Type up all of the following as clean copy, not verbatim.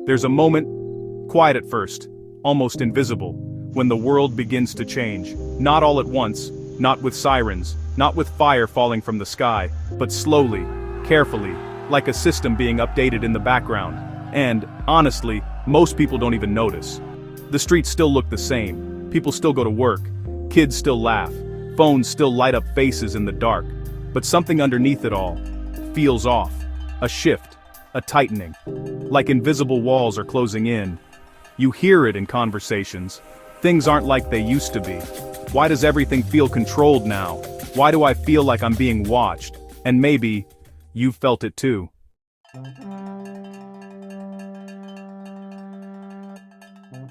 There's a moment, quiet at first, almost invisible, when the world begins to change. Not all at once, not with sirens, not with fire falling from the sky, but slowly, carefully, like a system being updated in the background. And, honestly, most people don't even notice. The streets still look the same, people still go to work, kids still laugh, phones still light up faces in the dark. But something underneath it all feels off. A shift, a tightening. Like invisible walls are closing in. You hear it in conversations. Things aren't like they used to be. Why does everything feel controlled now? Why do I feel like I'm being watched? And maybe, you've felt it too.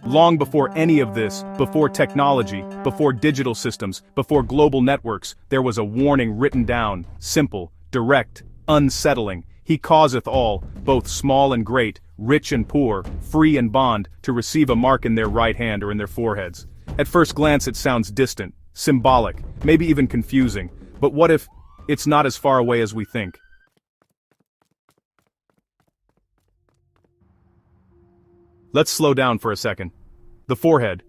Long before any of this, before technology, before digital systems, before global networks, there was a warning written down, simple, direct, unsettling. He causeth all, both small and great, rich and poor, free and bond, to receive a mark in their right hand or in their foreheads. At first glance it sounds distant, symbolic, maybe even confusing, but what if it's not as far away as we think? Let's slow down for a second. The forehead.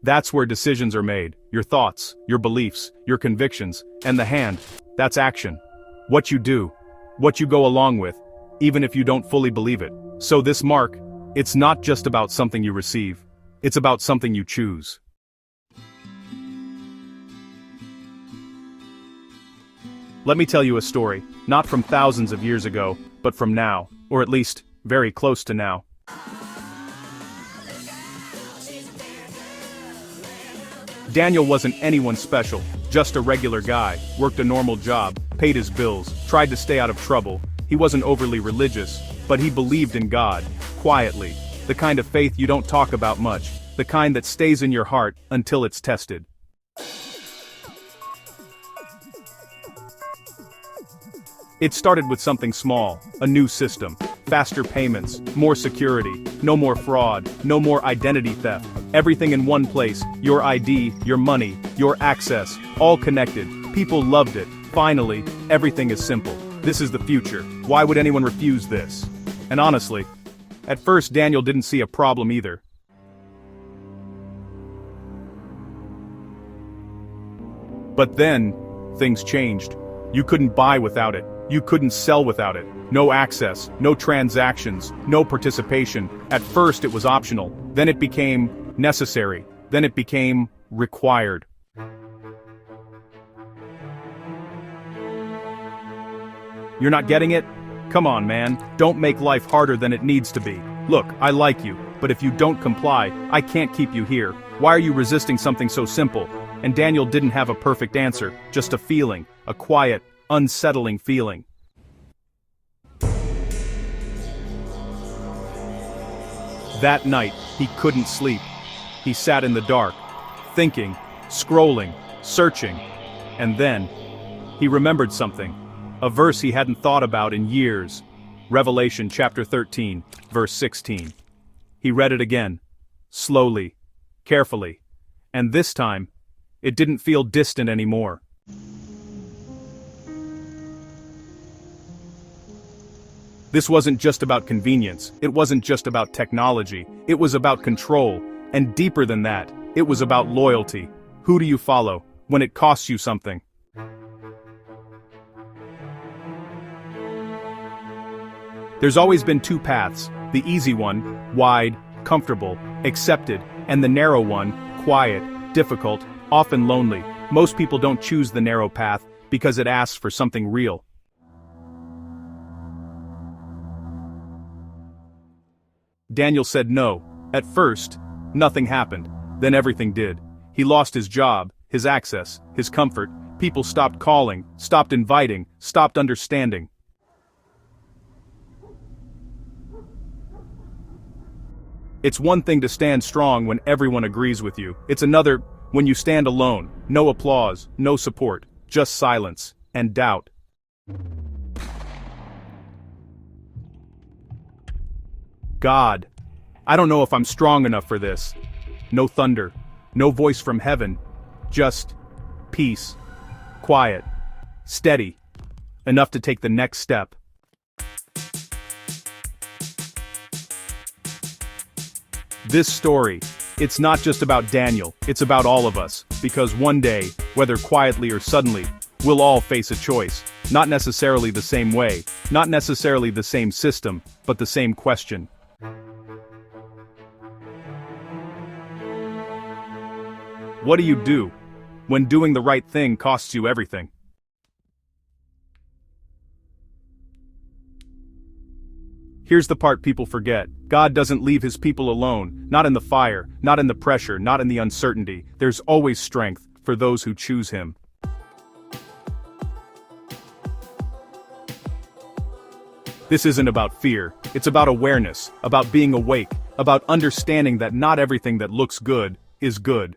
That's where decisions are made. Your thoughts, your beliefs, your convictions. And the hand. That's action. What you do. What you go along with. Even if you don't fully believe it. So this mark, it's not just about something you receive. It's about something you choose. Let me tell you a story, not from thousands of years ago, but from now, or at least, very close to now. Daniel wasn't anyone special, just a regular guy, worked a normal job, paid his bills, tried to stay out of trouble. He wasn't overly religious, but he believed in God, quietly, the kind of faith you don't talk about much, the kind that stays in your heart until it's tested. It started with something small, a new system, faster payments, more security, no more fraud, no more identity theft, everything in one place, your ID, your money, your access, all connected, people loved it, finally, everything is simple. This is the future, why would anyone refuse this? And honestly, at first Daniel didn't see a problem either. But then, things changed. You couldn't buy without it. You couldn't sell without it. No access, no transactions, no participation. At first it was optional, then it became necessary, then it became required. You're not getting it? Come on, man, don't make life harder than it needs to be. Look, I like you, but if you don't comply, I can't keep you here. Why are you resisting something so simple? And Daniel didn't have a perfect answer, just a feeling, a quiet, unsettling feeling. That night, he couldn't sleep. He sat in the dark, thinking, scrolling, searching, and then, he remembered something. A verse he hadn't thought about in years. Revelation chapter 13, verse 16. He read it again, slowly, carefully, and this time, it didn't feel distant anymore. This wasn't just about convenience, it wasn't just about technology, it was about control, and deeper than that, it was about loyalty. Who do you follow, when it costs you something? There's always been two paths, the easy one, wide, comfortable, accepted, and the narrow one, quiet, difficult, often lonely. Most people don't choose the narrow path, because it asks for something real. Daniel said no. At first, nothing happened. Then everything did. He lost his job, his access, his comfort. People stopped calling, stopped inviting, stopped understanding. It's one thing to stand strong when everyone agrees with you. It's another when you stand alone. No applause, no support, just silence and doubt. God, I don't know if I'm strong enough for this. No thunder, no voice from heaven, just peace, quiet, steady, enough to take the next step. This story, it's not just about Daniel, it's about all of us, because one day, whether quietly or suddenly, we'll all face a choice. Not necessarily the same way, not necessarily the same system, but the same question. What do you do when doing the right thing costs you everything? Here's the part people forget. God doesn't leave his people alone, not in the fire, not in the pressure, not in the uncertainty. There's always strength for those who choose him. This isn't about fear, it's about awareness, about being awake, about understanding that not everything that looks good is good.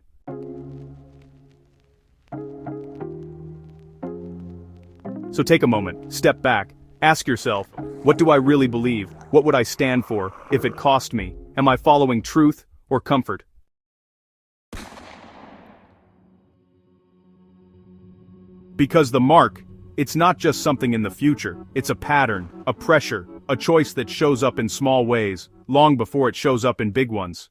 So take a moment, step back, ask yourself, what do I really believe? What would I stand for if it cost me? Am I following truth or comfort? Because the mark, it's not just something in the future, it's a pattern, a pressure, a choice that shows up in small ways, long before it shows up in big ones.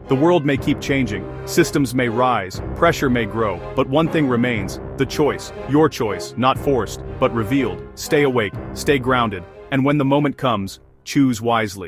The world may keep changing, systems may rise, pressure may grow, but one thing remains, the choice, your choice, not forced, but revealed. Stay awake, stay grounded, and when the moment comes, choose wisely.